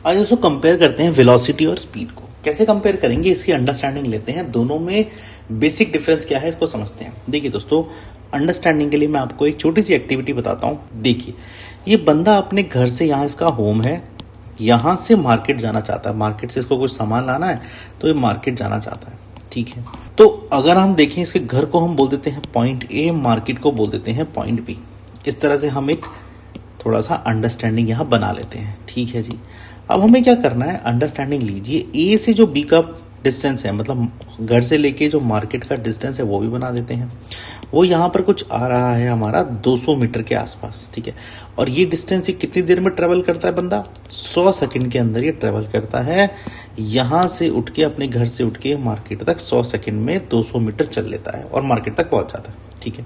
आज दोस्तों कंपेयर करते हैं वेलोसिटी और स्पीड को। कैसे कंपेयर करेंगे इसकी अंडरस्टैंडिंग लेते हैं, दोनों में बेसिक डिफरेंस क्या है इसको समझते हैं। देखिए दोस्तों, अंडरस्टैंडिंग के लिए मैं आपको एक छोटी सी एक्टिविटी बताता हूँ। देखिए, ये बंदा अपने घर से, यहाँ इसका होम है, यहाँ से मार्केट जाना चाहता है, मार्केट से इसको कुछ सामान लाना है तो ये मार्केट जाना चाहता है, ठीक है। तो अगर हम देखें, इसके घर को हम बोल देते हैं पॉइंट ए, मार्केट को बोल देते हैं पॉइंट बी। इस तरह से हम एक थोड़ा सा अंडरस्टैंडिंग यहाँ बना लेते हैं, ठीक है जी। अब हमें क्या करना है, अंडरस्टैंडिंग लीजिए, ए से जो बी का डिस्टेंस है, मतलब घर से लेके जो मार्केट का डिस्टेंस है वो भी बना देते हैं। वो यहाँ पर कुछ आ रहा है हमारा 200 मीटर के आसपास, ठीक है। और ये डिस्टेंस ये कितनी देर में ट्रेवल करता है बंदा, 100 सेकंड के अंदर ये ट्रेवल करता है। यहाँ से उठ के, अपने घर से उठ के मार्केट तक 100 सेकंड में 200 मीटर चल लेता है और मार्केट तक पहुँच जाता है, ठीक है।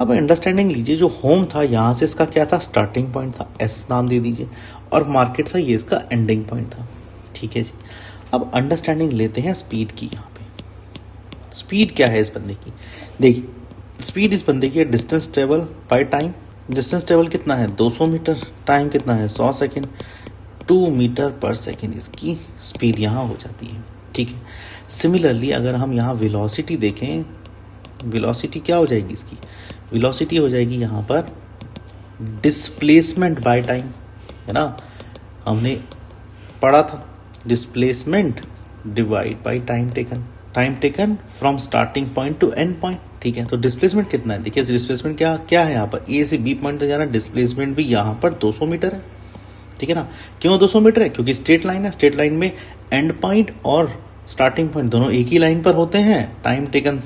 अब अंडरस्टैंडिंग लीजिए, जो होम था यहाँ से इसका क्या था, स्टार्टिंग पॉइंट था, एस नाम दे दीजिए, और मार्केट था ये इसका एंडिंग पॉइंट था, ठीक है जी। अब अंडरस्टैंडिंग लेते हैं स्पीड की। यहाँ पे स्पीड क्या है इस बंदे की, देखिए स्पीड इस बंदे की है distance travel by time. Distance travel कितना है, 200 मीटर, टाइम कितना है 100 सेकेंड, 2 मीटर पर सेकेंड इसकी स्पीड यहाँ हो जाती है, ठीक है। सिमिलरली अगर हम यहाँ वेलोसिटी देखें, वेलोसिटी क्या हो जाएगी इसकी, वेलोसिटी हो जाएगी यहाँ पर डिस्प्लेसमेंट बाय टाइम, है ना, हमने पढ़ा था, displacement divide by time taken, time taken from starting point two and point, ठीक है। तो डिस्प्लेसमेंट कितना है, देखिए डिस्प्लेसमेंट क्या क्या है यहाँ पर, ए से बी पॉइंट तक जाना, डिस्प्लेसमेंट भी यहाँ पर 200 मीटर है, ठीक है ना। क्यों 200 मीटर है, क्योंकि स्ट्रेट लाइन है, स्ट्रेट लाइन में एंड पॉइंट और स्टार्टिंग पॉइंट दोनों एक ही लाइन पर होते हैं। टाइम टेकन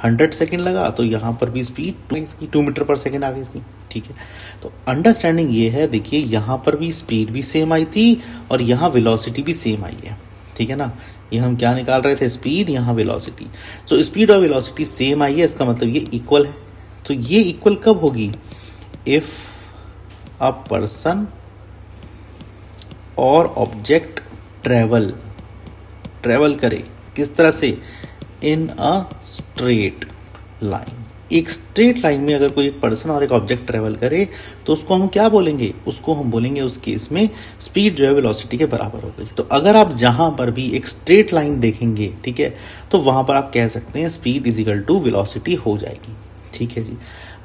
100 सेकेंड लगा, तो यहाँ पर भी स्पीड इसकी 2 मीटर पर सेकेंड आ गई इसकी, ठीक है। तो अंडरस्टैंडिंग ये है, देखिए यहाँ पर भी स्पीड भी सेम आई थी और यहाँ वेलोसिटी भी सेम आई है, ठीक है ना। ये हम क्या निकाल रहे थे, स्पीड, यहाँ वेलोसिटी। तो स्पीड और वेलोसिटी सेम आई है, इसका मतलब ये इक्वल है। तो ये इक्वल कब होगी, इफ अ पर्सन और ऑब्जेक्ट ट्रेवल करे, किस तरह से, इन अ स्ट्रेट लाइन। एक स्ट्रेट लाइन में अगर कोई एक पर्सन और एक ऑब्जेक्ट ट्रेवल करे तो उसको हम क्या बोलेंगे, उसको हम बोलेंगे उस केस में स्पीड जो है वेलोसिटी के बराबर हो गई। तो अगर आप जहां पर भी एक स्ट्रेट लाइन देखेंगे, ठीक है, तो वहां पर आप कह सकते हैं speed is equal to velocity हो जाएगी, ठीक है जी।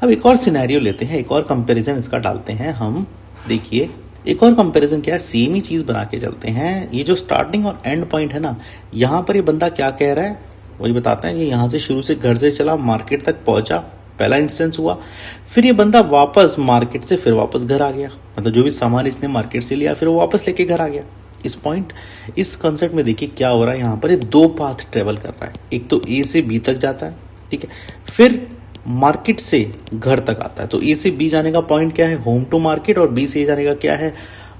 अब एक और सिनेरियो लेते हैं, एक और कंपेरिजन इसका डालते हैं हम। देखिए एक और कंपैरिजन क्या है, सेम ही चीज बना के चलते हैं। ये जो स्टार्टिंग और एंड पॉइंट है ना, यहाँ पर ये बंदा क्या कह रहा है वही बताते हैं। ये यहाँ से शुरू से घर से चला, मार्केट तक पहुंचा, पहला इंस्टेंस हुआ। फिर ये बंदा वापस मार्केट से फिर वापस घर आ गया, मतलब जो भी सामान इसने मार्केट से लिया फिर वो वापस लेके घर आ गया। इस पॉइंट, इस कॉन्सेप्ट में देखिए क्या हो रहा है, यहाँ पर ये 2 पाथ ट्रेवल कर रहा है। एक तो ए से बी तक जाता है, ठीक है, फिर मार्केट से घर तक आता है। तो ए से बी जाने का पॉइंट क्या है, होम टू मार्केट, और बी से जाने का क्या है,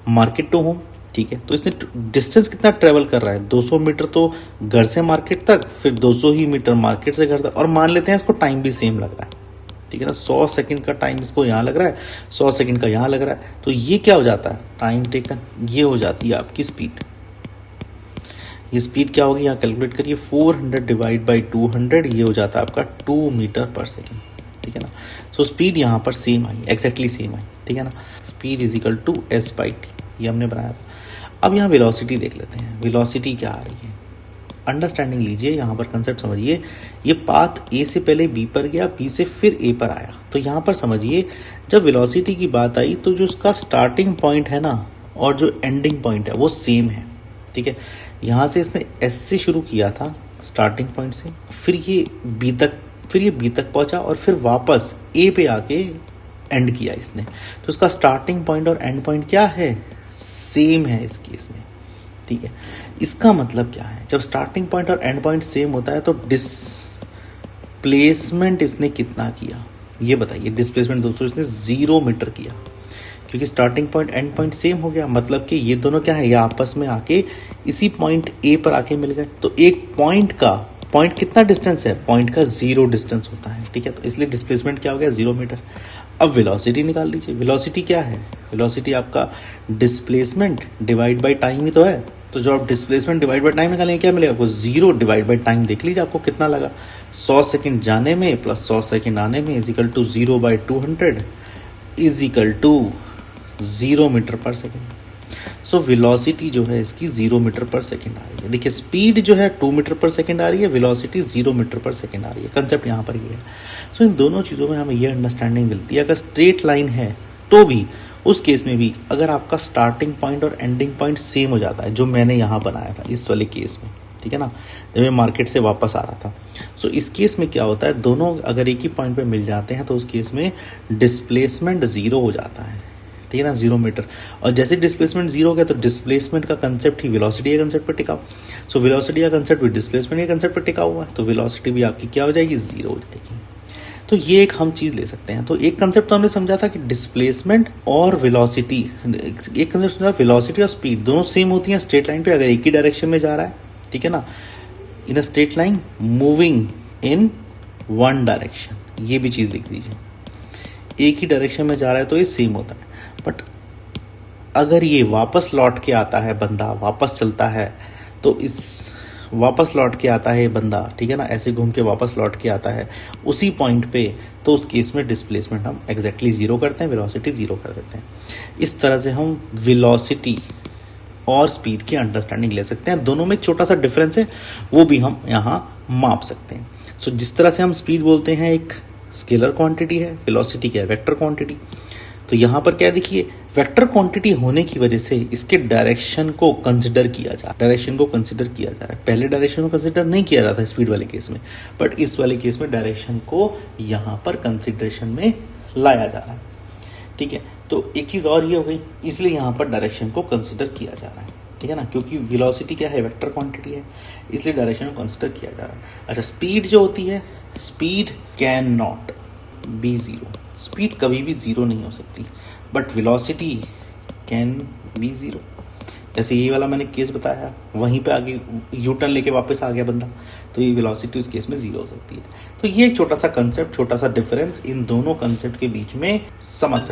मार्केट टू होम, ठीक है। तो इसने डिस्टेंस कितना ट्रेवल कर रहा है, 200 मीटर तो घर से मार्केट तक, फिर 200 ही मीटर मार्केट से घर तक, और मान लेते हैं इसको टाइम भी सेम लग रहा है, ठीक है ना। 100 सेकंड का टाइम इसको यहाँ लग रहा है, 100 सेकंड का यहाँ लग रहा है। तो ये क्या हो जाता है, टाइम टेकन, ये हो जाती है आपकी स्पीड। ये स्पीड क्या होगी, यहाँ कैलकुलेट करिए, 400 डिवाइड बाई 200, ये हो जाता है आपका 2 मीटर पर सेकेंड, ठीक है ना। सो स्पीड यहाँ पर सेम आई, एग्जैक्टली सेम आई, ठीक है ना। Speed is equal to S by T, ये हमने बनाया था। अब यहाँ वेलोसिटी देख लेते हैं, वेलोसिटी क्या आ रही है। अंडरस्टैंडिंग लीजिए, यहाँ पर कंसेप्ट समझिए, ये पाथ ए से पहले बी पर गया, बी से फिर ए पर आया। तो यहाँ पर समझिए, जब वेलोसिटी की बात आई तो जो उसका स्टार्टिंग पॉइंट है ना और जो एंडिंग पॉइंट है वो सेम है, ठीक है। यहाँ से इसने एस से शुरू किया था स्टार्टिंग पॉइंट से, फिर ये बी तक पहुँचा और फिर वापस ए पे आके एंड किया इसने। तो उसका स्टार्टिंग पॉइंट और एंड पॉइंट क्या है, सेम है इस केस में, ठीक है। इसका मतलब क्या है, जब स्टार्टिंग पॉइंट और एंड पॉइंट सेम होता है तो डिस्प्लेसमेंट इसने कितना किया, ये बताइए। डिस्प्लेसमेंट दोस्तों इसने 0 मीटर किया, क्योंकि starting point and point same हो गया। मतलब कि ये दोनों क्या है, ये आपस में आके इसी पॉइंट ए पर आके मिल गए। तो एक पॉइंट कितना डिस्टेंस है, पॉइंट का 0 डिस्टेंस होता है, ठीक है। तो इसलिए डिस्प्लेसमेंट क्या हो गया, 0 मीटर। अब वेलोसिटी निकाल लीजिए, वेलोसिटी क्या है, वेलोसिटी आपका डिस्प्लेसमेंट डिवाइड बाय टाइम ही तो है। तो जो आप डिस्प्लेसमेंट डिवाइड बाय टाइम निकालेंगे क्या मिलेगा आपको, 0 डिवाइड बाय टाइम। देख लीजिए आपको कितना लगा, 100 सेकंड जाने में प्लस 100 सेकंड आने में is equal to 0 by 200 is equal to 0 meter per second. So velocity जो है इसकी 0 मीटर पर सेकेंड आ रही है। देखिए स्पीड जो है 2 मीटर पर सेकेंड आ रही है, वेलोसिटी 0 मीटर पर सेकेंड आ रही है। कंसेप्ट यहाँ पर ये है। सो इन दोनों चीज़ों में हमें ये अंडरस्टैंडिंग मिलती है, अगर स्ट्रेट लाइन है तो भी उस केस में भी अगर आपका स्टार्टिंग पॉइंट और एंडिंग पॉइंट सेम हो जाता है, जो मैंने यहाँ बनाया था इस वाले केस में, ठीक है ना, जब मैं मार्केट से वापस आ रहा था। सो इस केस में क्या होता है, दोनों अगर एक ही पॉइंट पे मिल जाते हैं तो उस केस में डिस्प्लेसमेंट 0 हो जाता है, ठीक है ना, 0 मीटर। और जैसे डिस्प्लेसमेंट 0 हो गया तो डिस्प्लेसमेंट का कंसेप्ट ही वेलोसिटी के कंसेप्ट पर टिका। सो वेलोसिटी का कंसेप्ट भी डिस्प्लेसमेंट के कंसेप्ट पर टिका हुआ है, तो वेलोसिटी भी आपकी क्या हो जाएगी, 0 हो जाएगी। तो ये एक हम चीज़ ले सकते हैं। तो एक कंसेप्ट तो हमने समझा था कि डिस्प्लेसमेंट और वेलोसिटी, एक कंसेप्ट समझा वेलोसिटी और स्पीड दोनों सेम होती हैं स्ट्रेट लाइन पे, अगर एक ही डायरेक्शन में जा रहा है, ठीक है ना, in a straight line moving in one direction, ये भी चीज़ लिख दीजिए। एक ही डायरेक्शन में जा रहा है तो ये सेम होता है। बट अगर ये वापस लौट के आता है, बंदा वापस चलता है, तो इस वापस लौट के आता है बंदा, ठीक है ना, ऐसे घूम के वापस लौट के आता है उसी पॉइंट पे, तो उस केस में डिस्प्लेसमेंट हम एग्जैक्टली 0 करते हैं, वेलोसिटी 0 कर देते हैं। इस तरह से हम वेलोसिटी और स्पीड की अंडरस्टैंडिंग ले सकते हैं। दोनों में छोटा सा डिफरेंस है, वो भी हम यहाँ माप सकते हैं। सो जिस तरह से हम स्पीड बोलते हैं एक स्केलर क्वांटिटी है, वेलोसिटी क्या है, वेक्टर क्वांटिटी। तो यहाँ पर क्या देखिए, वेक्टर क्वांटिटी होने की वजह से इसके डायरेक्शन को कंसिडर किया जा रहा है। पहले डायरेक्शन को कंसिडर नहीं किया जा रहा था स्पीड वाले केस में, बट इस वाले केस में डायरेक्शन को यहाँ पर कंसिडरेशन में लाया जा रहा है, ठीक है। तो एक चीज़ और ये हो गई, इसलिए यहाँ पर डायरेक्शन को कंसिडर किया जा रहा है, ठीक है ना, क्योंकि वेलोसिटी क्या है, वेक्टर क्वांटिटी है, इसलिए डायरेक्शन को कंसिडर किया जा रहा है। अच्छा, स्पीड जो होती है, speed can not be 0, speed कभी भी 0 नहीं हो सकती, बट वेलोसिटी कैन बी 0। जैसे ये वाला मैंने केस बताया, वहीं पे आगे यू टर्न लेके वापस आ गया बंदा, तो ये वेलोसिटी उस केस में 0 हो सकती है। तो ये एक छोटा सा कंसेप्ट, छोटा सा डिफरेंस इन दोनों कंसेप्ट के बीच में समझ सकते हैं।